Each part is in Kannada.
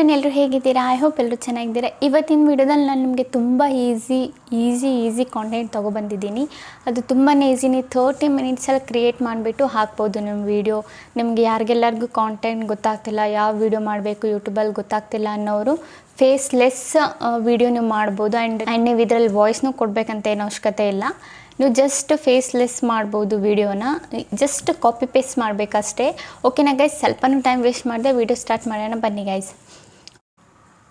ಎವ್ರಿವನ್, ಎಲ್ಲರೂ ಹೇಗಿದ್ದೀರಾ? ಐ ಹೋಪ್ ಎಲ್ಲರೂ ಚೆನ್ನಾಗಿದ್ದೀರಾ. ಇವತ್ತಿನ ವಿಡಿಯೋದಲ್ಲಿ ನಾನು ನಿಮಗೆ ತುಂಬ ಈಸಿ ಕಾಂಟೆಂಟ್ ತೊಗೊಬಂದಿದ್ದೀನಿ. ಅದು ತುಂಬಾ ಈಸಿನಿ, 30 ಮಿನಿಟ್ಸಲ್ಲಿ ಕ್ರಿಯೇಟ್ ಮಾಡಿಬಿಟ್ಟು ಹಾಕ್ಬೋದು ನಿಮ್ಮ ವೀಡಿಯೋ. ನಿಮಗೆ ಯಾರಿಗೆಲ್ಲರಿಗೂ ಕಾಂಟೆಂಟ್ ಗೊತ್ತಾಗ್ತಿಲ್ಲ, ಯಾವ ವೀಡಿಯೋ ಮಾಡಬೇಕು ಯೂಟ್ಯೂಬಲ್ಲಿ ಗೊತ್ತಾಗ್ತಿಲ್ಲ ಅನ್ನೋರು ಫೇಸ್ಲೆಸ್ ವೀಡಿಯೋ ನೀವು ಮಾಡ್ಬೋದು. ಆ್ಯಂಡ್ ನೀವು ಇದರಲ್ಲಿ ವಾಯ್ಸ್ನೂ ಕೊಡಬೇಕಂತ ಏನೋ ಅವಶ್ಯಕತೆ ಇಲ್ಲ. ನೀವು ಜಸ್ಟ್ ಫೇಸ್ಲೆಸ್ ಮಾಡ್ಬೋದು ವೀಡಿಯೋನ, ಜಸ್ಟ್ ಕಾಪಿ ಪೇಸ್ಟ್ ಮಾಡಬೇಕಷ್ಟೇ. ಓಕೆನಾ ಗೈಸ್? ಸ್ವಲ್ಪನೂ ಟೈಮ್ ವೇಸ್ಟ್ ಮಾಡಿದೆ, ವೀಡಿಯೋ ಸ್ಟಾರ್ಟ್ ಮಾಡೋಣ ಬನ್ನಿ ಗೈಸ್.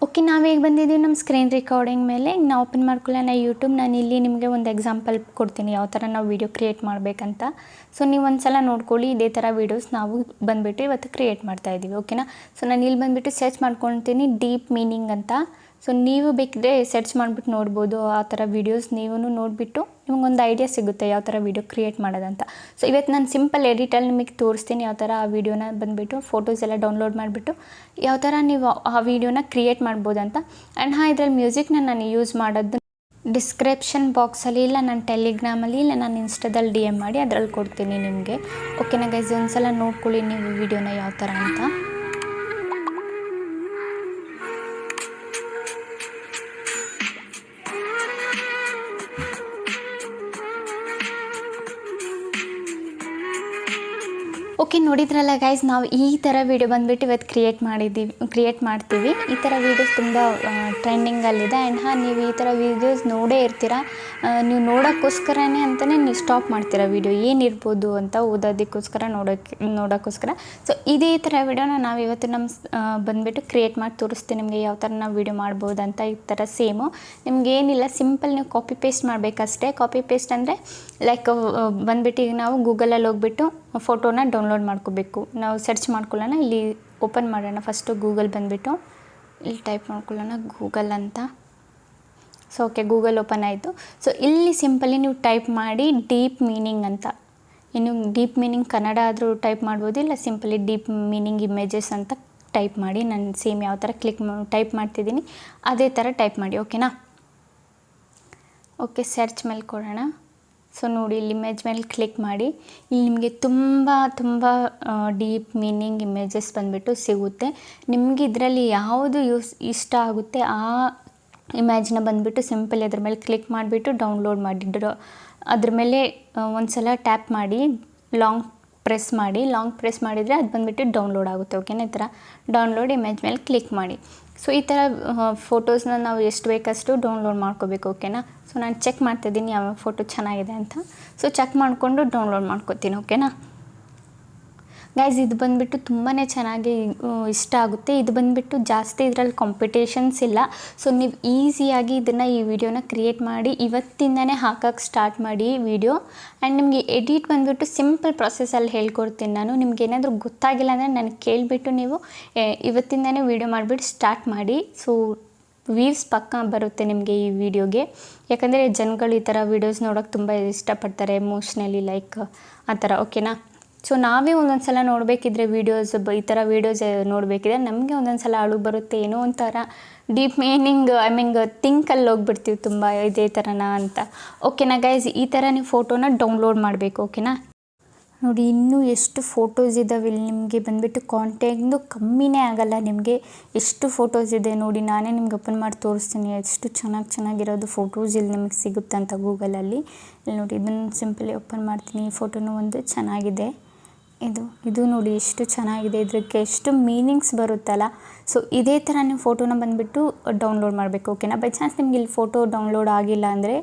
ಓಕೆ, ನಾವೀಗ ಬಂದಿದ್ದೀವಿ ನಮ್ಮ ಸ್ಕ್ರೀನ್ ರೆಕಾರ್ಡಿಂಗ್ ಮೇಲೆ. ನಾವು ಓಪನ್ ಮಾಡ್ಕೊಳ್ಳೋಣ ಯೂಟ್ಯೂಬ್. ನಾನು ಇಲ್ಲಿ ನಿಮಗೆ ಒಂದು ಎಕ್ಸಾಂಪಲ್ ಕೊಡ್ತೀನಿ ಯಾವ ಥರ ನಾವು ವೀಡಿಯೋ ಕ್ರಿಯೇಟ್ ಮಾಡಬೇಕಂತ. ಸೊ ನೀವು ಒಂದು ಸಲ ನೋಡ್ಕೊಳ್ಳಿ. ಇದೇ ಥರ ವೀಡಿಯೋಸ್ ನಾವು ಬಂದುಬಿಟ್ಟು ಇವತ್ತು ಕ್ರಿಯೇಟ್ ಮಾಡ್ತಾಯಿದ್ದೀವಿ. ಓಕೆನಾ? ಸೊ ನಾನು ಇಲ್ಲಿ ಬಂದುಬಿಟ್ಟು ಸರ್ಚ್ ಮಾಡ್ಕೊಳ್ತೀನಿ ಡೀಪ್ ಮೀನಿಂಗ್ ಅಂತ. ಸೊ ನೀವು ಬೇಕಿದ್ರೆ ಸರ್ಚ್ ಮಾಡಿಬಿಟ್ಟು ನೋಡ್ಬೋದು. ಆ ಥರ ವೀಡಿಯೋಸ್ ನೀವು ನೋಡಿಬಿಟ್ಟು ನಿಮಗೊಂದು ಐಡಿಯಾ ಸಿಗುತ್ತೆ ಯಾವ ಥರ ವೀಡಿಯೋ ಕ್ರಿಯೇಟ್ ಮಾಡೋದಂತ. ಸೊ ಇವತ್ತು ನಾನು ಸಿಂಪಲ್ ಎಡಿಟಲ್ಲಿ ನಿಮಗೆ ತೋರಿಸ್ತೀನಿ ಯಾವ ಥರ ಆ ವೀಡಿಯೋನ ಬಂದುಬಿಟ್ಟು ಫೋಟೋಸ್ ಎಲ್ಲ ಡೌನ್ಲೋಡ್ ಮಾಡಿಬಿಟ್ಟು ಯಾವ ಥರ ನೀವು ಆ ವೀಡಿಯೋನ ಕ್ರಿಯೇಟ್ ಮಾಡ್ಬೋದಂತ. ಆ್ಯಂಡ್ ಇದರಲ್ಲಿ ಮ್ಯೂಸಿಕ್ನ ನಾನು ಯೂಸ್ ಮಾಡೋದು ಡಿಸ್ಕ್ರಿಪ್ಷನ್ ಬಾಕ್ಸಲ್ಲಿ, ಇಲ್ಲ ನಾನು ಟೆಲಿಗ್ರಾಮಲ್ಲಿ, ಇಲ್ಲ ನಾನು ಇನ್ಸ್ಟಾದಲ್ಲಿ DM ಮಾಡಿ ಅದರಲ್ಲಿ ಕೊಡ್ತೀನಿ ನಿಮಗೆ. ಓಕೆನಾ ಗೈಸ್? ಒಂದು ಸಲ ನೋಡ್ಕೊಳ್ಳಿ ನೀವು ವೀಡಿಯೋನ ಯಾವ ಥರ ಅಂತ. ಓಕೆ, ನೋಡಿದ್ರಲ್ಲ ಗೈಸ್, ನಾವು ಈ ಥರ ವೀಡಿಯೋ ಬಂದುಬಿಟ್ಟು ಇವತ್ತು ಕ್ರಿಯೇಟ್ ಮಾಡ್ತೀವಿ. ಈ ಥರ ವೀಡಿಯೋಸ್ ತುಂಬ ಟ್ರೆಂಡಿಂಗಲ್ಲಿದೆ. ಆ್ಯಂಡ್ ನೀವು ಈ ಥರ ವೀಡಿಯೋಸ್ ನೋಡೇ ಇರ್ತೀರ. ನೀವು ನೋಡೋಕ್ಕೋಸ್ಕರನೇ ಅಂತಲೇ ನೀವು ಸ್ಟಾಪ್ ಮಾಡ್ತೀರಾ ವೀಡಿಯೋ ಏನಿರ್ಬೋದು ಅಂತ, ಓದೋದಕ್ಕೋಸ್ಕರ ನೋಡೋಕ್ಕೋಸ್ಕರ. ಸೊ ಇದೇ ಥರ ವೀಡಿಯೋನ ನಾವು ಇವತ್ತು ಬಂದುಬಿಟ್ಟು ಕ್ರಿಯೇಟ್ ಮಾಡಿ ತೋರಿಸ್ತೀನಿ ನಿಮಗೆ ಯಾವ ಥರ ನಾವು ವೀಡಿಯೋ ಮಾಡ್ಬೋದು ಅಂತ. ಈ ಥರ ಸೇಮು ನಿಮಗೇನಿಲ್ಲ, ಸಿಂಪಲ್ ನೀವು ಕಾಪಿ ಪೇಸ್ಟ್ ಮಾಡಬೇಕಷ್ಟೇ. ಕಾಪಿ ಪೇಸ್ಟ್ ಅಂದರೆ ಲೈಕ್ ಬಂದುಬಿಟ್ಟು ಈಗ ನಾವು ಗೂಗಲಲ್ಲಿ ಹೋಗ್ಬಿಟ್ಟು ಫೋಟೋನ ಡೌನ್ಲೋಡ್ ಮಾಡ್ಕೋಬೇಕು. ನಾವು ಸರ್ಚ್ ಮಾಡ್ಕೊಳ್ಳೋಣ. ಇಲ್ಲಿ ಓಪನ್ ಮಾಡೋಣ. ಫಸ್ಟು ಗೂಗಲ್ ಬಂದುಬಿಟ್ಟು ಇಲ್ಲಿ ಟೈಪ್ ಮಾಡ್ಕೊಳ್ಳೋಣ ಗೂಗಲ್ ಅಂತ. ಸೊ ಓಕೆ, ಗೂಗಲ್ ಓಪನ್ ಆಯಿತು. ಸೊ ಇಲ್ಲಿ ಸಿಂಪಲಿ ನೀವು ಟೈಪ್ ಮಾಡಿ ಡೀಪ್ ಮೀನಿಂಗ್ ಅಂತ. ಇನ್ನು ಡೀಪ್ ಮೀನಿಂಗ್ ಕನ್ನಡ ಆದರೂ ಟೈಪ್ ಮಾಡ್ಬೋದು, ಇಲ್ಲ ಸಿಂಪಲಿ ಡೀಪ್ ಮೀನಿಂಗ್ ಇಮೇಜಸ್ ಅಂತ ಟೈಪ್ ಮಾಡಿ. ನಾನು ಸೇಮ್ ಯಾವ ಥರ ಟೈಪ್ ಮಾಡ್ತಿದ್ದೀನಿ ಅದೇ ಥರ ಟೈಪ್ ಮಾಡಿ. ಓಕೆನಾ? ಓಕೆ, ಸರ್ಚ್ ಮೇಲೆ ಕೊಡೋಣ. ಸೊ ನೋಡಿ, ಇಲ್ಲಿ ಇಮೇಜ್ ಮೇಲೆ ಕ್ಲಿಕ್ ಮಾಡಿ. ಇಲ್ಲಿ ನಿಮಗೆ ತುಂಬ ಡೀಪ್ ಮೀನಿಂಗ್ ಇಮೇಜಸ್ ಬಂದುಬಿಟ್ಟು ಸಿಗುತ್ತೆ. ನಿಮಗೆ ಇದರಲ್ಲಿ ಯಾವುದು ಇಷ್ಟ ಆಗುತ್ತೆ ಆ ಇಮೇಜ್ನ ಬಂದುಬಿಟ್ಟು ಸಿಂಪಲ್ ಅದ್ರ ಮೇಲೆ ಕ್ಲಿಕ್ ಮಾಡಿಬಿಟ್ಟು ಡೌನ್ಲೋಡ್ ಮಾಡಿ. ಅದ್ರ ಮೇಲೆ ಒಂದು ಸಲ ಟ್ಯಾಪ್ ಮಾಡಿ, ಲಾಂಗ್ ಪ್ರೆಸ್ ಮಾಡಿದರೆ ಅದು ಬಂದುಬಿಟ್ಟು ಡೌನ್ಲೋಡ್ ಆಗುತ್ತೆ. ಓಕೆನಾ? ಈ ಥರ ಡೌನ್ಲೋಡ್ ಇಮೇಜ್ ಮೇಲೆ ಕ್ಲಿಕ್ ಮಾಡಿ. ಸೊ ಈ ಥರ ಫೋಟೋಸ್ನ ನಾವು ಎಷ್ಟು ಬೇಕಷ್ಟು ಡೌನ್ಲೋಡ್ ಮಾಡ್ಕೋಬೇಕು. ಓಕೆನಾ? ಸೊ ನಾನು ಚೆಕ್ ಮಾಡ್ತಿದ್ದೀನಿ ಯಾವ ಫೋಟೋ ಚೆನ್ನಾಗಿದೆ ಅಂತ. ಸೊ ಚೆಕ್ ಮಾಡಿಕೊಂಡು ಡೌನ್ಲೋಡ್ ಮಾಡ್ಕೋತೀನಿ. ಓಕೆನಾ ಗೈಸ್? ಇದು ಬಂದುಬಿಟ್ಟು ತುಂಬಾ ಚೆನ್ನಾಗಿ ಇಷ್ಟ ಆಗುತ್ತೆ. ಇದು ಬಂದುಬಿಟ್ಟು ಜಾಸ್ತಿ ಇದರಲ್ಲಿ ಕಾಂಪಿಟೇಷನ್ಸ್ ಇಲ್ಲ. ಸೊ ನೀವು ಈಸಿಯಾಗಿ ಈ ವಿಡಿಯೋನ ಕ್ರಿಯೇಟ್ ಮಾಡಿ ಇವತ್ತಿಂದನೇ ಹಾಕೋಕ್ಕೆ ಸ್ಟಾರ್ಟ್ ಮಾಡಿ ವಿಡಿಯೋ. ಆ್ಯಂಡ್ ನಿಮಗೆ ಎಡಿಟ್ ಬಂದುಬಿಟ್ಟು ಸಿಂಪಲ್ ಪ್ರೊಸೆಸಲ್ಲಿ ಹೇಳ್ಕೊಡ್ತೀನಿ ನಾನು. ನಿಮ್ಗೆ ಏನಾದರೂ ಗೊತ್ತಾಗಿಲ್ಲ ಅಂದರೆ ನನಗೆ ಕೇಳಿಬಿಟ್ಟು ನೀವು ಇವತ್ತಿಂದನೇ ವಿಡಿಯೋ ಮಾಡಿಬಿಟ್ಟು ಸ್ಟಾರ್ಟ್ ಮಾಡಿ. ಸೊ ವ್ಯೂಸ್ ಪಕ್ಕ ಬರುತ್ತೆ ನಿಮಗೆ ಈ ವಿಡಿಯೋಗೆ. ಯಾಕಂದರೆ ಜನಗಳು ಈ ಥರ ವೀಡಿಯೋಸ್ ನೋಡೋಕ್ಕೆ ತುಂಬ ಇಷ್ಟಪಡ್ತಾರೆ, ಎಮೋಷ್ನಲಿ ಲೈಕ್ ಆ ಥರ. ಓಕೆನಾ? ಸೊ ನಾವೇ ಒಂದೊಂದು ಸಲ ನೋಡಬೇಕಿದ್ರೆ ವೀಡಿಯೋಸ್, ಈ ಥರ ವೀಡಿಯೋಸ್ ನೋಡಬೇಕಿದ್ರೆ ನಮಗೆ ಒಂದೊಂದು ಸಲ ಅಳು ಬರುತ್ತೆ. ಏನೋ ಒಂಥರ ಡೀಪ್ ಮೀನಿಂಗ್ ಥಿಂಕಲ್ಲಿ ಹೋಗ್ಬಿಡ್ತೀವಿ ತುಂಬ ಇದೇ ಥರನಾ ಅಂತ. ಓಕೆನಾ ಗೈಸ್? ಈ ಥರ ನೀವು ಫೋಟೋನ ಡೌನ್ಲೋಡ್ ಮಾಡಬೇಕು. ಓಕೆನಾ? ನೋಡಿ, ಇನ್ನೂ ಎಷ್ಟು ಫೋಟೋಸ್ ಇದ್ದಾವೆ ಇಲ್ಲಿ. ನಿಮಗೆ ಬಂದುಬಿಟ್ಟು ಕಾಂಟೆಂಟ್ದು ಕಮ್ಮಿನೇ ಆಗೋಲ್ಲ. ನಿಮಗೆ ಎಷ್ಟು ಫೋಟೋಸ್ ಇದೆ ನೋಡಿ. ನಾನೇ ನಿಮ್ಗೆ ಓಪನ್ ಮಾಡಿ ತೋರಿಸ್ತೀನಿ ಎಷ್ಟು ಚೆನ್ನಾಗಿರೋದು ಫೋಟೋಸ್ ಇಲ್ಲಿ ನಿಮಗೆ ಸಿಗುತ್ತೆ ಅಂತ ಗೂಗಲಲ್ಲಿ. ಇಲ್ಲಿ ನೋಡಿ, ಇದನ್ನು ಸಿಂಪಲಿ ಓಪನ್ ಮಾಡ್ತೀನಿ. ಈ ಫೋಟೋನು ಒಂದು ಚೆನ್ನಾಗಿದೆ. ಇದು ನೋಡಿ ಎಷ್ಟು ಚೆನ್ನಾಗಿದೆ. ಇದಕ್ಕೆ ಎಷ್ಟು ಮೀನಿಂಗ್ಸ್ ಬರುತ್ತಲ್ಲ. ಸೊ ಇದೇ ಥರ ನೀವು ಫೋಟೋನ ಬಂದುಬಿಟ್ಟು ಡೌನ್ಲೋಡ್ ಮಾಡಬೇಕು. ಓಕೆನಾ? ಬೈ ಚಾನ್ಸ್ ನಿಮ್ಗೆ ಇಲ್ಲಿ ಫೋಟೋ ಡೌನ್ಲೋಡ್ ಆಗಿಲ್ಲ ಅಂದರೆ,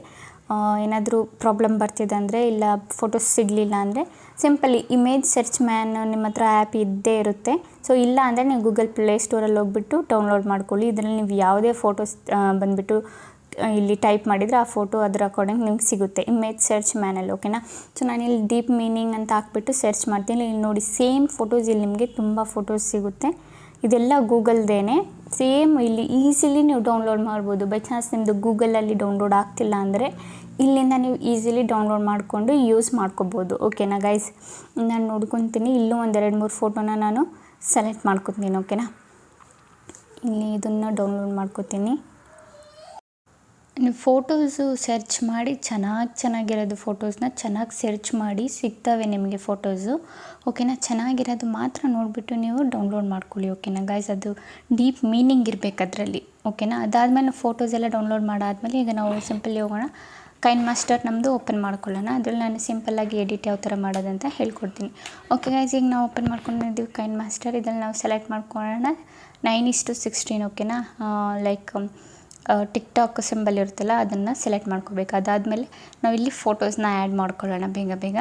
ಏನಾದರೂ ಪ್ರಾಬ್ಲಮ್ ಬರ್ತಿದೆ ಅಂದರೆ, ಇಲ್ಲ ಫೋಟೋಸ್ ಸಿಗಲಿಲ್ಲ ಅಂದರೆ ಸಿಂಪಲಿ ಇಮೇಜ್ ಸರ್ಚ್ ಮ್ಯಾನ್ ನಿಮ್ಮ ಹತ್ರ ಆ್ಯಪ್ ಇದ್ದೇ ಇರುತ್ತೆ. ಸೊ ಇಲ್ಲ ಅಂದರೆ ನೀವು ಗೂಗಲ್ ಪ್ಲೇಸ್ಟೋರಲ್ಲಿ ಹೋಗ್ಬಿಟ್ಟು ಡೌನ್ಲೋಡ್ ಮಾಡ್ಕೊಳ್ಳಿ. ಇದರಲ್ಲಿ ನೀವು ಯಾವುದೇ ಫೋಟೋಸ್ ಬಂದುಬಿಟ್ಟು ಇಲ್ಲಿ ಟೈಪ್ ಮಾಡಿದರೆ ಆ ಫೋಟೋ ಅದರ ಅಕಾರ್ಡಿಂಗ್ ನಿಮ್ಗೆ ಸಿಗುತ್ತೆ ಇಮೇಜ್ ಸರ್ಚ್ ಮ್ಯಾನಲ್ಲಿ. ಓಕೆನಾ? ಸೊ ನಾನು ಇಲ್ಲಿ ಡೀಪ್ ಮೀನಿಂಗ್ ಅಂತ ಹಾಕ್ಬಿಟ್ಟು ಸರ್ಚ್ ಮಾಡ್ತೀನಿ. ಇಲ್ಲಿ ನೋಡಿ, ಸೇಮ್ ಫೋಟೋಸ್ ಇಲ್ಲಿ ನಿಮಗೆ ತುಂಬ ಫೋಟೋಸ್ ಸಿಗುತ್ತೆ. ಇದೆಲ್ಲ ಗೂಗಲ್ದೇನೆ. ಸೇಮ್ ಇಲ್ಲಿ ಈಸಿಲಿ ನೀವು ಡೌನ್ಲೋಡ್ ಮಾಡ್ಬೋದು. ಬೈ ಚಾನ್ಸ್ ನಿಮ್ಮದು ಗೂಗಲಲ್ಲಿ ಡೌನ್ಲೋಡ್ ಆಗ್ತಿಲ್ಲ ಅಂದರೆ ಇಲ್ಲಿಂದ ನೀವು ಈಸಿಲಿ ಡೌನ್ಲೋಡ್ ಮಾಡಿಕೊಂಡು ಯೂಸ್ ಮಾಡ್ಕೋಬೋದು. ಓಕೆನಾ ಗೈಸ್? ನಾನು ನೋಡ್ಕೊತೀನಿ. ಇಲ್ಲೂ ಒಂದು 2-3 ಫೋಟೋನ ನಾನು ಸೆಲೆಕ್ಟ್ ಮಾಡ್ಕೊತೀನಿ. ಓಕೆನಾ? ಇಲ್ಲಿ ಇದನ್ನು ಡೌನ್ಲೋಡ್ ಮಾಡ್ಕೋತೀನಿ. ನೀವು ಫೋಟೋಸು ಸರ್ಚ್ ಮಾಡಿ ಚೆನ್ನಾಗಿರೋದು ಫೋಟೋಸ್ನ ಚೆನ್ನಾಗಿ ಸರ್ಚ್ ಮಾಡಿ ಸಿಗ್ತವೆ ನಿಮಗೆ ಫೋಟೋಸು. ಓಕೆನಾ, ಚೆನ್ನಾಗಿರೋದು ಮಾತ್ರ ನೋಡಿಬಿಟ್ಟು ನೀವು ಡೌನ್ಲೋಡ್ ಮಾಡ್ಕೊಳ್ಳಿ. ಓಕೆನಾ ಗೈಸ್, ಅದು ಡೀಪ್ ಮೀನಿಂಗ್ ಇರಬೇಕು ಅದರಲ್ಲಿ. ಓಕೆನಾ, ಅದಾದಮೇಲೆ ಫೋಟೋಸ್ ಎಲ್ಲ ಡೌನ್ಲೋಡ್ ಮಾಡಾದಮೇಲೆ ಈಗ ನಾವು ಸಿಂಪಲ್ಲಿ ಹೋಗೋಣ. ಕೈನ್ ಮಾಸ್ಟರ್ ನಮ್ಮದು ಓಪನ್ ಮಾಡ್ಕೊಳ್ಳೋಣ. ಅದರಲ್ಲಿ ನಾನು ಸಿಂಪಲ್ಲಾಗಿ ಎಡಿಟ್ ಯಾವ ಥರ ಮಾಡೋದಂತ ಹೇಳ್ಕೊಡ್ತೀನಿ. ಓಕೆ ಗೈಸ್, ಈಗ ನಾವು ಓಪನ್ ಮಾಡ್ಕೊಂಡಿದ್ದೀವಿ ಕೈನ್ ಮಾಸ್ಟರ್. ಇದರಲ್ಲಿ ನಾವು ಸೆಲೆಕ್ಟ್ ಮಾಡ್ಕೊಳ್ಳೋಣ 9:16. ಓಕೆನಾ, ಲೈಕ್ ಟಿಕ್ಟಾಕ್ ಸಿಂಬಲ್ ಇರುತ್ತಲ್ಲ ಅದನ್ನು ಸೆಲೆಕ್ಟ್ ಮಾಡ್ಕೋಬೇಕು. ಅದಾದಮೇಲೆ ನಾವಿಲ್ಲಿ ಫೋಟೋಸ್ನ ಆ್ಯಡ್ ಮಾಡ್ಕೊಳ್ಳೋಣ ಬೇಗ.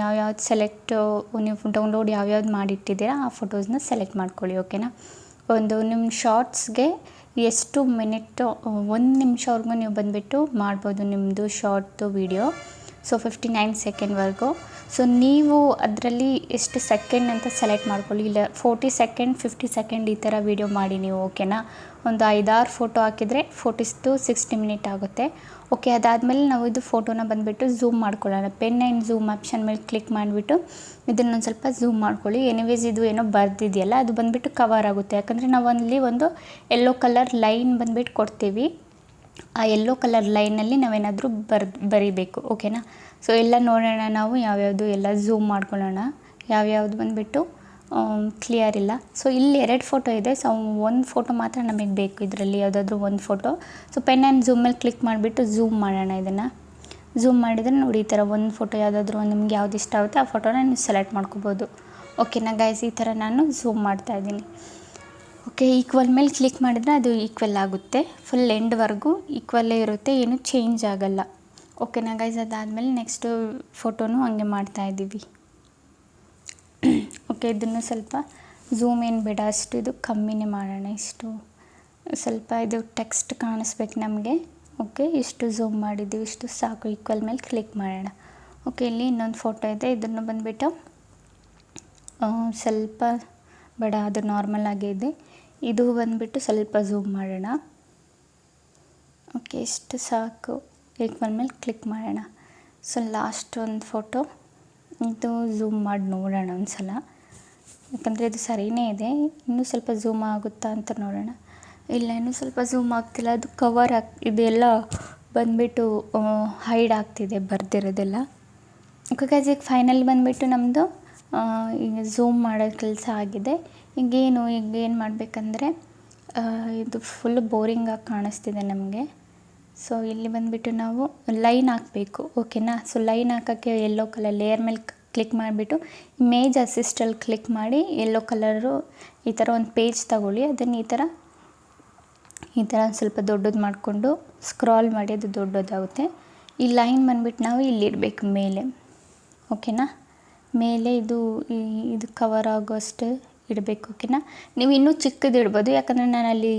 ಯಾವ್ಯಾವ್ದು ನೀವು ಡೌನ್ಲೋಡ್ ಯಾವ್ಯಾವ್ದು ಮಾಡಿಟ್ಟಿದ್ದೀರಾ ಆ ಫೋಟೋಸ್ನ ಸೆಲೆಕ್ಟ್ ಮಾಡ್ಕೊಳ್ಳಿ. ಓಕೆನಾ, ಒಂದು ನಿಮ್ಮ ಶಾರ್ಟ್ಸ್ಗೆ ಎಷ್ಟು ಮಿನಿಟ್ಟು 1 ನಿಮಿಷವರೆಗೂ ನೀವು ಬಂದುಬಿಟ್ಟು ಮಾಡ್ಬೋದು ನಿಮ್ಮದು ಶಾರ್ಟ್ದು ವೀಡಿಯೋ. ಸೊ 59 ಸೆಕೆಂಡ್ವರೆಗೂ. ಸೊ ನೀವು ಅದರಲ್ಲಿ ಎಷ್ಟು ಸೆಕೆಂಡ್ ಅಂತ ಸೆಲೆಕ್ಟ್ ಮಾಡ್ಕೊಳ್ಳಿ. ಇಲ್ಲ 40 ಸೆಕೆಂಡ್ 50 ಸೆಕೆಂಡ್ ಈ ಥರ ವೀಡಿಯೋ ಮಾಡಿ ನೀವು. ಓಕೆನಾ, ಒಂದು 5-6 ಫೋಟೋ ಹಾಕಿದರೆ 40 to 60 ಮಿನಿಟ್ ಆಗುತ್ತೆ. ಓಕೆ, ಅದಾದಮೇಲೆ ನಾವು ಇದು ಫೋಟೋನ ಬಂದುಬಿಟ್ಟು ಝೂಮ್ ಮಾಡ್ಕೊಳ್ಳೋಣ. ಪೆನ್ ಆ್ಯಂಡ್ ಝೂಮ್ ಆಪ್ಷನ್ ಮೇಲೆ ಕ್ಲಿಕ್ ಮಾಡಿಬಿಟ್ಟು ಇದನ್ನೊಂದು ಸ್ವಲ್ಪ ಝೂಮ್ ಮಾಡ್ಕೊಳ್ಳಿ. ಎನಿವೇಸ್ ಇದು ಏನೋ ಬರ್ದಿದೆಯಲ್ಲ ಅದು ಬಂದುಬಿಟ್ಟು ಕವರ್ ಆಗುತ್ತೆ. ಯಾಕಂದರೆ ನಾವು ಅಲ್ಲಿ ಒಂದು ಯೆಲ್ಲೋ ಕಲರ್ ಲೈನ್ ಬಂದುಬಿಟ್ಟು ಕೊಡ್ತೀವಿ. ಆ ಯೆಲ್ಲೋ ಕಲರ್ ಲೈನಲ್ಲಿ ನಾವೇನಾದರೂ ಬರೀಬೇಕು. ಓಕೆನಾ, ಸೊ ಎಲ್ಲ ನೋಡೋಣ ನಾವು ಯಾವ್ಯಾವುದು ಎಲ್ಲ ಝೂಮ್ ಮಾಡ್ಕೊಳ್ಳೋಣ. ಯಾವ್ಯಾವುದು ಬಂದುಬಿಟ್ಟು ಕ್ಲಿಯರ್ ಇಲ್ಲ. ಸೊ ಇಲ್ಲಿ 2 ಫೋಟೋ ಇದೆ. ಸೊ ಒಂದು ಫೋಟೋ ಮಾತ್ರ ನಮಗೆ ಬೇಕು ಇದರಲ್ಲಿ, ಯಾವುದಾದ್ರೂ ಒಂದು photo. So pen and zoom ಮೇಲೆ ಕ್ಲಿಕ್ ಮಾಡಿಬಿಟ್ಟು ಝೂಮ್ ಮಾಡೋಣ. ಇದನ್ನು ಝೂಮ್ ಮಾಡಿದರೆ ನೋಡಿ ಈ ಥರ ಒಂದು ಫೋಟೋ ಯಾವುದಾದ್ರೂ ನಿಮ್ಗೆ ಯಾವ್ದು ಇಷ್ಟ ಆಗುತ್ತೆ ಆ ಫೋಟೋನ ನೀವು ಸೆಲೆಕ್ಟ್ ಮಾಡ್ಕೋಬೋದು. ಓಕೆನಾ ಗೈಸ್, ಈ ಥರ ನಾನು ಝೂಮ್ ಮಾಡ್ತಾಯಿದ್ದೀನಿ. ಓಕೆ, ಈಕ್ವಲ್ ಮೇಲೆ ಕ್ಲಿಕ್ ಮಾಡಿದರೆ ಅದು ಈಕ್ವಲ್ ಆಗುತ್ತೆ. ಫುಲ್ ಎಂಡ್ವರೆಗೂ ಈಕ್ವಲ್ಲೇ ಇರುತ್ತೆ, ಏನು ಚೇಂಜ್ ಆಗೋಲ್ಲ. ಓಕೆನಾ ಗೈಸ್, ಅದಾದಮೇಲೆ ನೆಕ್ಸ್ಟು ಫೋಟೋನು ಹಂಗೆ ಮಾಡ್ತಾಯಿದ್ದೀವಿ. ಓಕೆ, ಇದನ್ನು ಸ್ವಲ್ಪ ಝೂಮ್ ಏನು ಬೇಡ, ಅಷ್ಟು ಇದು ಕಮ್ಮಿನೇ ಮಾಡೋಣ. ಇಷ್ಟು ಸ್ವಲ್ಪ ಇದು ಟೆಕ್ಸ್ಟ್ ಕಾಣಿಸ್ಬೇಕು ನಮಗೆ. ಓಕೆ, ಇಷ್ಟು ಝೂಮ್ ಮಾಡಿದ್ದೀವಿ, ಇಷ್ಟು ಸಾಕು. ಈಕ್ವಲ್ ಮೇಲೆ ಕ್ಲಿಕ್ ಮಾಡೋಣ. ಓಕೆ, ಇಲ್ಲಿ ಇನ್ನೊಂದು ಫೋಟೋ ಇದೆ. ಇದನ್ನು ಬಂದುಬಿಟ್ಟು ಸ್ವಲ್ಪ ಬೇಡ, ಅದು ನಾರ್ಮಲ್ ಆಗೇ ಇದೆ. ಇದು ಬಂದುಬಿಟ್ಟು ಸ್ವಲ್ಪ ಝೂಮ್ ಮಾಡೋಣ. ಓಕೆ, ಇಷ್ಟು ಸಾಕು. ಈಕ್ವಲ್ ಮೇಲೆ ಕ್ಲಿಕ್ ಮಾಡೋಣ. ಸೊ ಲಾಸ್ಟ್ ಒಂದು ಫೋಟೋ ಇದು ಝೂಮ್ ಮಾಡಿ ನೋಡೋಣ ಒಂದು ಸಲ, ಯಾಕಂದರೆ ಇದು ಸರಿಯೇ ಇದೆ. ಇನ್ನೂ ಸ್ವಲ್ಪ ಝೂಮ್ ಆಗುತ್ತಾ ಅಂತ ನೋಡೋಣ. ಇಲ್ಲ, ಇನ್ನೂ ಸ್ವಲ್ಪ ಝೂಮ್ ಆಗ್ತಿಲ್ಲ, ಅದು ಕವರ್ ಇದೆಲ್ಲ ಬಂದುಬಿಟ್ಟು ಹೈಡ್ ಆಗ್ತಿದೆ ಬರ್ದಿರೋದೆಲ್ಲ. ಓಕೆ ಗೈಸ್, ಈಗ ಫೈನಲ್ ಬಂದುಬಿಟ್ಟು ನಮ್ಮದು ಈಗ ಝೂಮ್ ಮಾಡೋ ಕೆಲಸ ಆಗಿದೆ. ಈಗ ಏನು ಮಾಡಬೇಕಂದ್ರೆ ಇದು ಫುಲ್ ಬೋರಿಂಗಾಗಿ ಕಾಣಿಸ್ತಿದೆ ನಮಗೆ. ಸೊ ಇಲ್ಲಿ ಬಂದುಬಿಟ್ಟು ನಾವು ಲೈನ್ ಹಾಕಬೇಕು. ಓಕೆನಾ, ಸೊ ಲೈನ್ ಹಾಕೋಕ್ಕೆ ಯೆಲ್ಲೋ ಕಲರ್ ಲೇಯರ್ ಮೇಲೆ ಕ್ಲಿಕ್ ಮಾಡಿಬಿಟ್ಟು ಇಮೇಜ್ ಅಸಿಸ್ಟಲ್ಲಿ ಕ್ಲಿಕ್ ಮಾಡಿ ಯೆಲ್ಲೋ ಕಲರು ಈ ಥರ ಒಂದು ಪೇಜ್ ತಗೊಳ್ಳಿ. ಅದನ್ನು ಈ ಥರ ಸ್ವಲ್ಪ ದೊಡ್ಡದು ಮಾಡಿಕೊಂಡು ಸ್ಕ್ರಾಲ್ ಮಾಡಿ ಅದು ದೊಡ್ಡದಾಗುತ್ತೆ. ಈ ಲೈನ್ ಬಂದುಬಿಟ್ಟು ನಾವು ಇಲ್ಲಿಡಬೇಕು ಮೇಲೆ. ಓಕೆನಾ, ಮೇಲೆ ಇದು ಕವರ್ ಆಗೋಷ್ಟು ಇಡಬೇಕು. ಓಕೆನಾ, ನೀವು ಇನ್ನೂ ಚಿಕ್ಕದು ಇಡ್ಬೋದು, ಯಾಕಂದರೆ ನಾನು ಅಲ್ಲಿ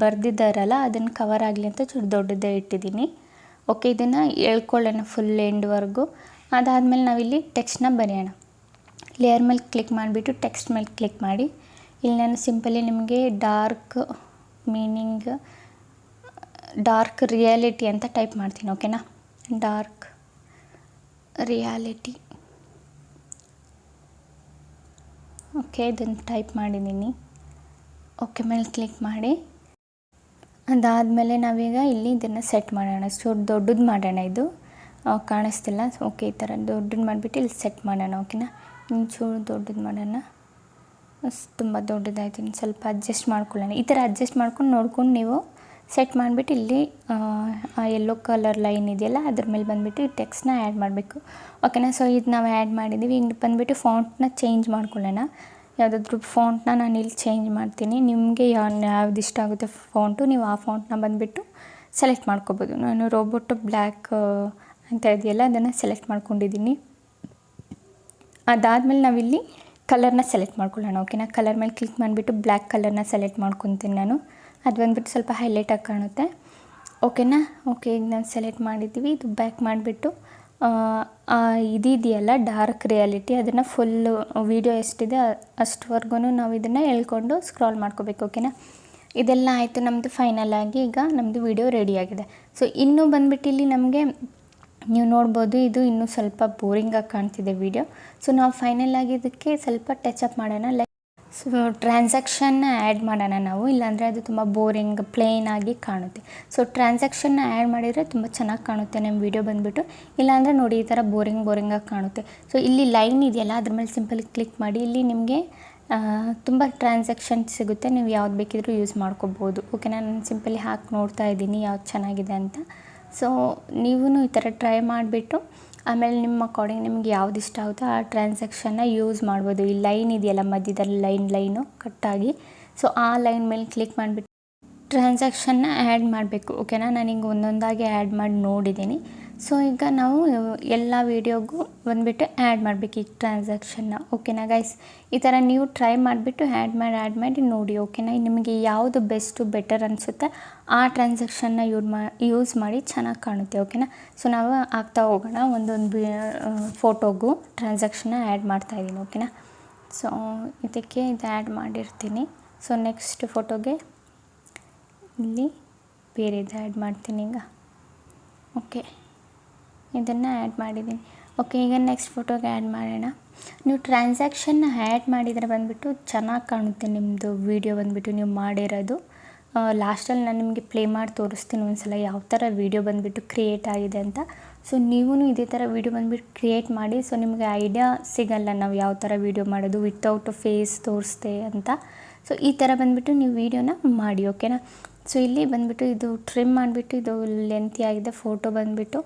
ಬರ್ದಿದ್ದಾರಲ್ಲ ಅದನ್ನು ಕವರ್ ಆಗಲಿ ಅಂತ ದೊಡ್ಡದೇ ಇಟ್ಟಿದ್ದೀನಿ. ಓಕೆ, ಇದನ್ನು ಎಳ್ಕೊಳ್ಳೋಣ ಫುಲ್ ಎಂಡ್ವರೆಗೂ. ಅದಾದಮೇಲೆ ನಾವಿಲ್ಲಿ ಟೆಕ್ಸ್ಟ್ನ ಬರೆಯೋಣ. ಲೇಯರ್ ಮೇಲೆ ಕ್ಲಿಕ್ ಮಾಡಿಬಿಟ್ಟು ಟೆಕ್ಸ್ಟ್ ಮೇಲೆ ಕ್ಲಿಕ್ ಮಾಡಿ. ಇಲ್ಲಿ ನಾನು ಸಿಂಪಲಿ ನಿಮಗೆ ಡಾರ್ಕ್ ರಿಯಾಲಿಟಿ ಅಂತ ಟೈಪ್ ಮಾಡ್ತೀನಿ. ಓಕೆನಾ, ಡಾರ್ಕ್ ರಿಯಾಲಿಟಿ. ಓಕೆ, ಇದನ್ನು ಟೈಪ್ ಮಾಡಿದ್ದೀನಿ. ಓಕೆ ಮೇಲೆ ಕ್ಲಿಕ್ ಮಾಡಿ. ಅದಾದಮೇಲೆ ನಾವೀಗ ಇಲ್ಲಿ ಇದನ್ನು ಸೆಟ್ ಮಾಡೋಣ. ಸೊ ದೊಡ್ಡದು ಮಾಡೋಣ, ಇದು ಕಾಣಿಸ್ತಿಲ್ಲ. ಓಕೆ, ಈ ಥರ ದೊಡ್ಡದು ಮಾಡಿಬಿಟ್ಟು ಇಲ್ಲಿ ಸೆಟ್ ಮಾಡೋಣ. ಓಕೆನಾ, ಒಂಚೂರು ದೊಡ್ಡದು ಮಾಡೋಣ. ತುಂಬ ದೊಡ್ಡದಾಯ್ತು, ಇನ್ನು ಸ್ವಲ್ಪ ಅಡ್ಜಸ್ಟ್ ಮಾಡ್ಕೊಳ್ಳೋಣ. ಈ ಥರ ಅಡ್ಜಸ್ಟ್ ಮಾಡ್ಕೊಂಡು ನೋಡ್ಕೊಂಡು ನೀವು ಸೆಟ್ ಮಾಡಿಬಿಟ್ಟು ಇಲ್ಲಿ ಆ ಯೆಲ್ಲೋ ಕಲರ್ ಲೈನ್ ಇದೆಯಲ್ಲ ಅದ್ರ ಮೇಲೆ ಬಂದುಬಿಟ್ಟು ಈ ಟೆಕ್ಸ್ಟ್ನ ಆ್ಯಡ್ ಮಾಡಬೇಕು. ಓಕೆನಾ, ಸೊ ಇದು ನಾವು ಆ್ಯಡ್ ಮಾಡಿದ್ದೀವಿ. ಹಿಂಗೆ ಬಂದುಬಿಟ್ಟು ಫಾಂಟ್ನ ಚೇಂಜ್ ಮಾಡ್ಕೊಳ್ಳೋಣ. ಯಾವುದಾದ್ರೂ ಫಾಂಟ್ನ ನಾನು ಇಲ್ಲಿ ಚೇಂಜ್ ಮಾಡ್ತೀನಿ. ನಿಮಗೆ ಯಾವ್ದು ಇಷ್ಟ ಆಗುತ್ತೆ ಫಾಂಟು, ನೀವು ಆ ಫಾಂಟ್ನ ಬಂದುಬಿಟ್ಟು ಸೆಲೆಕ್ಟ್ ಮಾಡ್ಕೋಬೋದು. ನಾನು ರೋಬೋಟು ಬ್ಲ್ಯಾಕ್ ಅಂತ ಇದೆಯಲ್ಲ ಅದನ್ನು ಸೆಲೆಕ್ಟ್ ಮಾಡ್ಕೊಂಡಿದ್ದೀನಿ. ಅದಾದಮೇಲೆ ನಾವಿಲ್ಲಿ ಕಲರ್ನ ಸೆಲೆಕ್ಟ್ ಮಾಡ್ಕೊಳ್ಳೋಣ. ಓಕೆನಾ, ಕಲರ್ ಮೇಲೆ ಕ್ಲಿಕ್ ಮಾಡಿಬಿಟ್ಟು ಬ್ಲ್ಯಾಕ್ ಕಲರ್ನ ಸೆಲೆಕ್ಟ್ ಮಾಡ್ಕೊತೀನಿ ನಾನು. ಅದು ಬಂದುಬಿಟ್ಟು ಸ್ವಲ್ಪ ಹೈಲೈಟಾಗಿ ಕಾಣುತ್ತೆ. ಓಕೆನಾ, ಓಕೆ, ಈಗ ನಾವು ಸೆಲೆಕ್ಟ್ ಮಾಡಿದ್ದೀವಿ. ಇದು ಬ್ಯಾಕ್ ಮಾಡಿಬಿಟ್ಟು ಇದೆಯಲ್ಲ ಡಾರ್ಕ್ ರಿಯಾಲಿಟಿ, ಅದನ್ನು ಫುಲ್ಲು ವೀಡಿಯೋ ಎಷ್ಟಿದೆ ಅಷ್ಟುವರೆಗೂ ನಾವು ಇದನ್ನು ಎಳ್ಕೊಂಡು ಸ್ಕ್ರಾಲ್ ಮಾಡ್ಕೋಬೇಕು. ಓಕೆನಾ, ಇದೆಲ್ಲ ಆಯಿತು ನಮ್ಮದು ಫೈನಲ್ ಆಗಿ. ಈಗ ನಮ್ಮದು ವೀಡಿಯೋ ರೆಡಿಯಾಗಿದೆ. ಸೊ ಇನ್ನೂ ಬಂದುಬಿಟ್ಟು ಇಲ್ಲಿ ನಮಗೆ ನೀವು ನೋಡ್ಬೋದು, ಇದು ಇನ್ನೂ ಸ್ವಲ್ಪ ಬೋರಿಂಗಾಗಿ ಕಾಣ್ತಿದೆ ವೀಡಿಯೋ. ಸೊ ನಾವು ಫೈನಲ್ ಆಗಿ ಇದಕ್ಕೆ ಸ್ವಲ್ಪ ಟಚ್ ಅಪ್ ಮಾಡೋಣ. ಸೊ ಟ್ರಾನ್ಸಾಕ್ಷನ್ನ ಆ್ಯಡ್ ಮಾಡೋಣ ನಾವು, ಇಲ್ಲಾಂದರೆ ಅದು ತುಂಬ ಬೋರಿಂಗ್ ಪ್ಲೇನ್ ಆಗಿ ಕಾಣುತ್ತೆ. ಸೊ ಟ್ರಾನ್ಸಾಕ್ಷನ್ನ ಆ್ಯಡ್ ಮಾಡಿದರೆ ತುಂಬ ಚೆನ್ನಾಗಿ ಕಾಣುತ್ತೆ ನಮ್ಮ ವೀಡಿಯೋ ಬಂದುಬಿಟ್ಟು. ಇಲ್ಲಾಂದರೆ ನೋಡಿ ಈ ಥರ ಬೋರಿಂಗಾಗಿ ಕಾಣುತ್ತೆ. ಸೊ ಇಲ್ಲಿ ಲೈನ್ ಇದೆಯಲ್ಲ ಅದ್ರ ಮೇಲೆ ಸಿಂಪಲ್ ಕ್ಲಿಕ್ ಮಾಡಿ, ಇಲ್ಲಿ ನಿಮಗೆ ತುಂಬ ಟ್ರಾನ್ಸಾಕ್ಷನ್ ಸಿಗುತ್ತೆ, ನೀವು ಯಾವ್ದು ಬೇಕಿದ್ರೂ ಯೂಸ್ ಮಾಡ್ಕೋಬೋದು. ಓಕೆನಾ, ನಾನು ಸಿಂಪಲಿ ಹಾಕಿ ನೋಡ್ತಾ ಇದ್ದೀನಿ ಯಾವ್ದು ಚೆನ್ನಾಗಿದೆ ಅಂತ. ಸೊ ನೀವೂ ಈ ಥರ ಟ್ರೈ ಮಾಡಿಬಿಟ್ಟು ಆಮೇಲೆ ನಿಮ್ಮ ಅಕಾರ್ಡಿಂಗ್ ನಿಮ್ಗೆ ಯಾವ್ದು ಇಷ್ಟ ಆಗುತ್ತೋ ಆ ಟ್ರಾನ್ಸಾಕ್ಷನ್ನ ಯೂಸ್ ಮಾಡ್ಬೋದು. ಈ ಲೈನ್ ಇದೆಯಲ್ಲ ಮಧ್ಯದಲ್ಲಿ ಲೈನು ಕಟ್ಟಾಗಿ, ಸೊ ಆ ಲೈನ್ ಮೇಲೆ ಕ್ಲಿಕ್ ಮಾಡಿಬಿಟ್ಟು ಟ್ರಾನ್ಸಾಕ್ಷನ್ನ ಆ್ಯಡ್ ಮಾಡಬೇಕು. ಓಕೆನಾ, ನಾನೀಗ ಒಂದೊಂದಾಗಿ ಆ್ಯಡ್ ಮಾಡಿ ನೋಡಿದ್ದೀನಿ. ಸೊ ಈಗ ನಾವು ಎಲ್ಲ ವೀಡಿಯೋಗೂ ಬಂದುಬಿಟ್ಟು ಆ್ಯಡ್ ಮಾಡಬೇಕು ಈ ಟ್ರಾನ್ಸಾಕ್ಷನ್ನ. ಓಕೆನಾ ಗೈಸ್, ಈ ಥರ ನೀವು ಟ್ರೈ ಮಾಡಿಬಿಟ್ಟು ಆ್ಯಡ್ ಮಾಡಿ ನೋಡಿ. ಓಕೆನಾ, ನಿಮಗೆ ಯಾವುದು ಬೆಟರ್ ಅನಿಸುತ್ತೆ ಆ ಟ್ರಾನ್ಸಾಕ್ಷನ್ನ ಯೂಸ್ ಮಾಡಿ ಚೆನ್ನಾಗಿ ಕಾಣುತ್ತೆ. ಓಕೆನಾ, ಸೊ ನಾವು ಆಗ್ತಾ ಹೋಗೋಣ. ಒಂದೊಂದು ಫೋಟೋಗೂ ಟ್ರಾನ್ಸಾಕ್ಷನ್ನ ಆ್ಯಡ್ ಮಾಡ್ತಾಯಿದ್ದೀನಿ. ಓಕೆನಾ, ಸೊ ಇದಕ್ಕೆ ಇದು ಆ್ಯಡ್ ಮಾಡಿರ್ತೀನಿ. ಸೊ ನೆಕ್ಸ್ಟ್ ಫೋಟೋಗೆ ಇಲ್ಲಿ ಬೇರೆದು ಆ್ಯಡ್ ಮಾಡ್ತೀನಿ ಈಗ. ಓಕೆ, ಇದನ್ನು ಆ್ಯಡ್ ಮಾಡಿದ್ದೀನಿ. ಓಕೆ, ಈಗ ನೆಕ್ಸ್ಟ್ ಫೋಟೋಗೆ ಆ್ಯಡ್ ಮಾಡೋಣ. ನೀವು ಟ್ರಾನ್ಸಾಕ್ಷನ್ನ ಆ್ಯಡ್ ಮಾಡಿದರೆ ಬಂದುಬಿಟ್ಟು ಚೆನ್ನಾಗಿ ಕಾಣುತ್ತೆ ನಿಮ್ಮದು ವೀಡಿಯೋ ಬಂದುಬಿಟ್ಟು ನೀವು ಮಾಡಿರೋದು. ಲಾಸ್ಟಲ್ಲಿ ನಾನು ನಿಮಗೆ ಪ್ಲೇ ಮಾಡಿ ತೋರಿಸ್ತೀನಿ ಒಂದ್ಸಲ ಯಾವ ಥರ ವೀಡಿಯೋ ಬಂದುಬಿಟ್ಟು ಕ್ರಿಯೇಟ್ ಆಗಿದೆ ಅಂತ. ಸೊ ನೀವೂ ಇದೇ ಥರ ವೀಡಿಯೋ ಬಂದುಬಿಟ್ಟು ಕ್ರಿಯೇಟ್ ಮಾಡಿ. ಸೊ ನಿಮಗೆ ಐಡಿಯಾ ಸಿಗಲ್ಲ ನಾವು ಯಾವ ಥರ ವೀಡಿಯೋ ಮಾಡೋದು ವಿತೌಟ್ ಫೇಸ್ ತೋರಿಸ್ತೆ ಅಂತ. ಸೊ ಈ ಥರ ಬಂದುಬಿಟ್ಟು ನೀವು ವೀಡಿಯೋನ ಮಾಡಿ. ಓಕೆನಾ, ಸೊ ಇಲ್ಲಿ ಬಂದುಬಿಟ್ಟು ಇದು ಟ್ರಿಮ್ ಮಾಡಿಬಿಟ್ಟು, ಇದು ಲೆಂತಿ ಆಗಿದೆ ಫೋಟೋ ಬಂದುಬಿಟ್ಟು.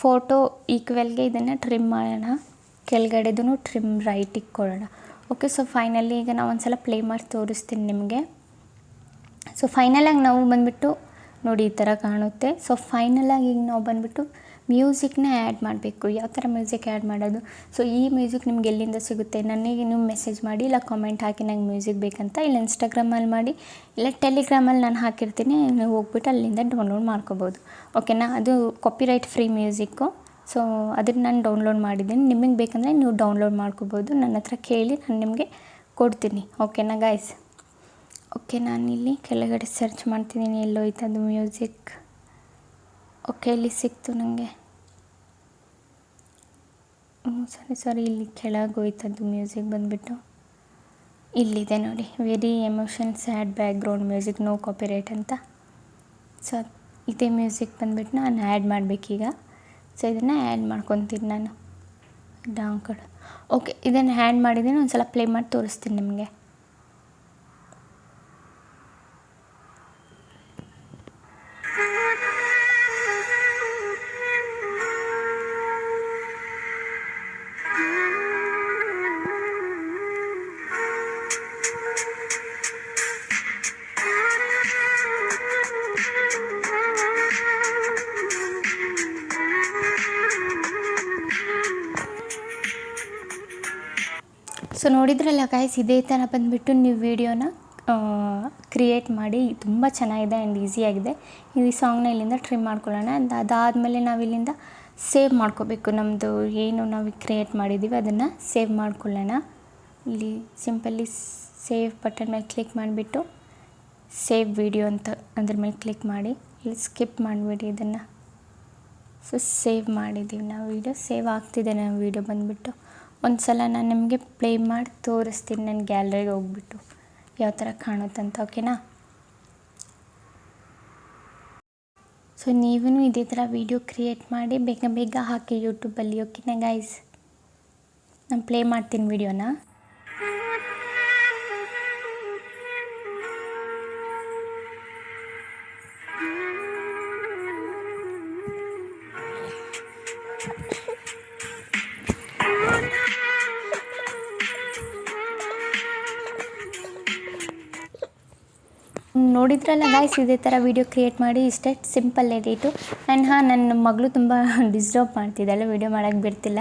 ಫೋಟೋ ಈಕ್ವಲ್ಗೆ ಇದನ್ನು ಟ್ರಿಮ್ ಮಾಡೋಣ, ಕೆಳಗಡೆದೂ ಟ್ರಿಮ್ ರೈಟಿಗೆ ಕೊಡೋಣ. ಓಕೆ, ಸೊ ಫೈನಲಿ ಈಗ ನಾವು ಒಂದು ಸಲ ಪ್ಲೇ ಮಾಡಿ ತೋರಿಸ್ತೀನಿ ನಿಮಗೆ. ಸೊ ಫೈನಲಾಗಿ ನಾವು ಬಂದುಬಿಟ್ಟು ನೋಡಿ ಈ ಥರ ಕಾಣುತ್ತೆ. ಸೊ ಫೈನಲಾಗಿ ಈಗ ನಾವು ಬಂದುಬಿಟ್ಟು ಮ್ಯೂಸಿಕ್ನ ಆ್ಯಡ್ ಮಾಡಬೇಕು. ಯಾವ ಥರ ಮ್ಯೂಸಿಕ್ ಆ್ಯಡ್ ಮಾಡೋದು? ಸೊ ಈ ಮ್ಯೂಸಿಕ್ ನಿಮ್ಗೆ ಎಲ್ಲಿಂದ ಸಿಗುತ್ತೆ? ನನಗೆ ನೀವು ಮೆಸೇಜ್ ಮಾಡಿ, ಇಲ್ಲ ಕಾಮೆಂಟ್ ಹಾಕಿ ನಂಗೆ ಮ್ಯೂಸಿಕ್ ಬೇಕಂತ, ಇಲ್ಲ ಇನ್ಸ್ಟಾಗ್ರಾಮಲ್ಲಿ ಮಾಡಿ, ಇಲ್ಲ ಟೆಲಿಗ್ರಾಮಲ್ಲಿ ನಾನು ಹಾಕಿರ್ತೀನಿ, ನೀವು ಹೋಗ್ಬಿಟ್ಟು ಅಲ್ಲಿಂದ ಡೌನ್ಲೋಡ್ ಮಾಡ್ಕೋಬೋದು. ಓಕೆನಾ, ಅದು ಕಾಪಿರೈಟ್ ಫ್ರೀ ಮ್ಯೂಸಿಕ್ಕು. ಸೊ ಅದನ್ನು ನಾನು ಡೌನ್ಲೋಡ್ ಮಾಡಿದ್ದೀನಿ. ನಿಮಗೆ ಬೇಕಂದರೆ ನೀವು ಡೌನ್ಲೋಡ್ ಮಾಡ್ಕೋಬೋದು. ನನ್ನ ಹತ್ರ ಕೇಳಿ ನಾನು ನಿಮಗೆ ಕೊಡ್ತೀನಿ. ಓಕೆನಾ ಗೈಸ್? ಓಕೆ, ನಾನಿಲ್ಲಿ ಕೆಳಗಡೆ ಸರ್ಚ್ ಮಾಡ್ತಿದ್ದೀನಿ ಎಲ್ಲೋಯ್ತದು ಮ್ಯೂಸಿಕ್. ಓಕೆ, ಇಲ್ಲಿ ಸಿಕ್ತು ನನಗೆ. ಸಾರಿ ಇಲ್ಲಿ ಕೆಳಗೆ ಹೋಯ್ತದ್ದು ಮ್ಯೂಸಿಕ್ ಬಂದುಬಿಟ್ಟು ಇಲ್ಲಿದೆ ನೋಡಿ, very emotion sad background music, no copyright ಅಂತ. ಸೊ ಇದೇ ಮ್ಯೂಸಿಕ್ ಬಂದುಬಿಟ್ಟು ನಾನು ಆ್ಯಡ್ ಮಾಡಬೇಕೀಗ. ಸೊ ಇದನ್ನು ಆ್ಯಡ್ ಮಾಡ್ಕೊತೀನಿ ನಾನು ಡೌನ್ ಕಡೆ. ಓಕೆ, ಇದನ್ನು ಆ್ಯಡ್ ಮಾಡಿದ್ದೀನಿ. ಒಂದು ಸಲ ಪ್ಲೇ ಮಾಡಿ ತೋರಿಸ್ತೀನಿ ನಿಮಗೆ. ಸೊ ನೋಡಿದ್ರಲ್ಲ ಗಾಯ್ಸ್, ಇದೇ ಥರ ಬಂದುಬಿಟ್ಟು ನೀವು ವೀಡಿಯೋನ ಕ್ರಿಯೇಟ್ ಮಾಡಿ. ತುಂಬ ಚೆನ್ನಾಗಿದೆ ಆ್ಯಂಡ್ ಈಸಿಯಾಗಿದೆ. ಈ ಸಾಂಗ್ನ ಇಲ್ಲಿಂದ ಟ್ರಿಮ್ ಮಾಡ್ಕೊಳ್ಳೋಣ. ಅದಾದಮೇಲೆ ನಾವು ಇಲ್ಲಿಂದ ಸೇವ್ ಮಾಡ್ಕೋಬೇಕು. ನಮ್ಮದು ಏನು ನಾವು ಕ್ರಿಯೇಟ್ ಮಾಡಿದ್ದೀವಿ ಅದನ್ನು ಸೇವ್ ಮಾಡ್ಕೊಳ್ಳೋಣ. ಇಲ್ಲಿ ಸಿಂಪಲ್ಲಿ ಸೇವ್ ಬಟನ್ ಮೇಲೆ ಕ್ಲಿಕ್ ಮಾಡಿಬಿಟ್ಟು ಸೇವ್ ವೀಡಿಯೋ ಅಂತ ಅದ್ರ ಮೇಲೆ ಕ್ಲಿಕ್ ಮಾಡಿ, ಇಲ್ಲಿ ಸ್ಕಿಪ್ ಮಾಡಿಬಿಡಿ ಇದನ್ನು. ಸೊ ಸೇವ್ ಮಾಡಿದ್ದೀವಿ ನಾವು ವೀಡಿಯೋ, ಸೇವ್ ಆಗ್ತಿದೆ ನಮ್ಮ ವೀಡಿಯೋ ಬಂದುಬಿಟ್ಟು. ಒಂದು ಸಲ ನಾನು ನಿಮಗೆ ಪ್ಲೇ ಮಾಡಿ ತೋರಿಸ್ತೀನಿ ನನ್ನ ಗ್ಯಾಲರಿಗೆ ಹೋಗ್ಬಿಟ್ಟು ಯಾವ ಥರ ಕಾಣುತ್ತಂತ. ಓಕೆನಾ, ಸೊ ನೀವೂ ಇದೇ ಥರ ವೀಡಿಯೋ ಕ್ರಿಯೇಟ್ ಮಾಡಿ ಬೇಗ ಹಾಕಿ ಯೂಟ್ಯೂಬಲ್ಲಿ. ಓಕೆನಾ ಗೈಸ್, ನಾನು ಪ್ಲೇ ಮಾಡ್ತೀನಿ ವೀಡಿಯೋನ. ನೋಡಿದ್ರಲ್ಲ ಗಾಯ್ಸ್, ಇದೇ ಥರ ವೀಡಿಯೋ ಕ್ರಿಯೇಟ್ ಮಾಡಿ. ಇಷ್ಟೇ ಸಿಂಪಲ್ ಎಡಿಟು. ನನ್ನ ಮಗಳು ತುಂಬ ಡಿಸ್ಟರ್ಬ್ ಮಾಡ್ತಿದ್ದಾಳೆ, ವೀಡಿಯೋ ಮಾಡೋಕ್ಕೆ ಬಿಡ್ತಿಲ್ಲ.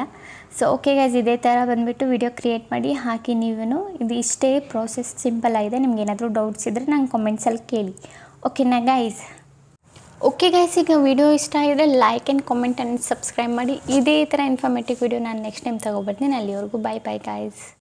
ಸೊ ಓಕೆ ಗೈಸ್, ಇದೇ ಥರ ಬಂದುಬಿಟ್ಟು ವೀಡಿಯೋ ಕ್ರಿಯೇಟ್ ಮಾಡಿ ಹಾಕಿ ನೀವೂ. ಇದು ಇಷ್ಟೇ ಪ್ರೋಸೆಸ್, ಸಿಂಪಲ್ ಆಗಿದೆ. ನಿಮ್ಗೆ ಏನಾದರೂ ಡೌಟ್ಸ್ ಇದ್ದರೆ ನಂಗೆ ಕಾಮೆಂಟ್ಸಲ್ಲಿ ಕೇಳಿ. ಓಕೆನಾ ಗೈಸ್? ಓಕೆ ಗೈಸ್, ಈಗ ವೀಡಿಯೋ ಇಷ್ಟ ಆಗಿದ್ರೆ like and comment and subscribe ಮಾಡಿ. ಇದೇ ಥರ ಇನ್ಫಾರ್ಮೇಟಿವ್ ವೀಡಿಯೋ ನಾನು ನೆಕ್ಸ್ಟ್ ಟೈಮ್ ತೊಗೊಬರ್ತೀನಿ. ಅಲ್ಲಿವರೆಗೂ ಬೈ ಗೈಸ್.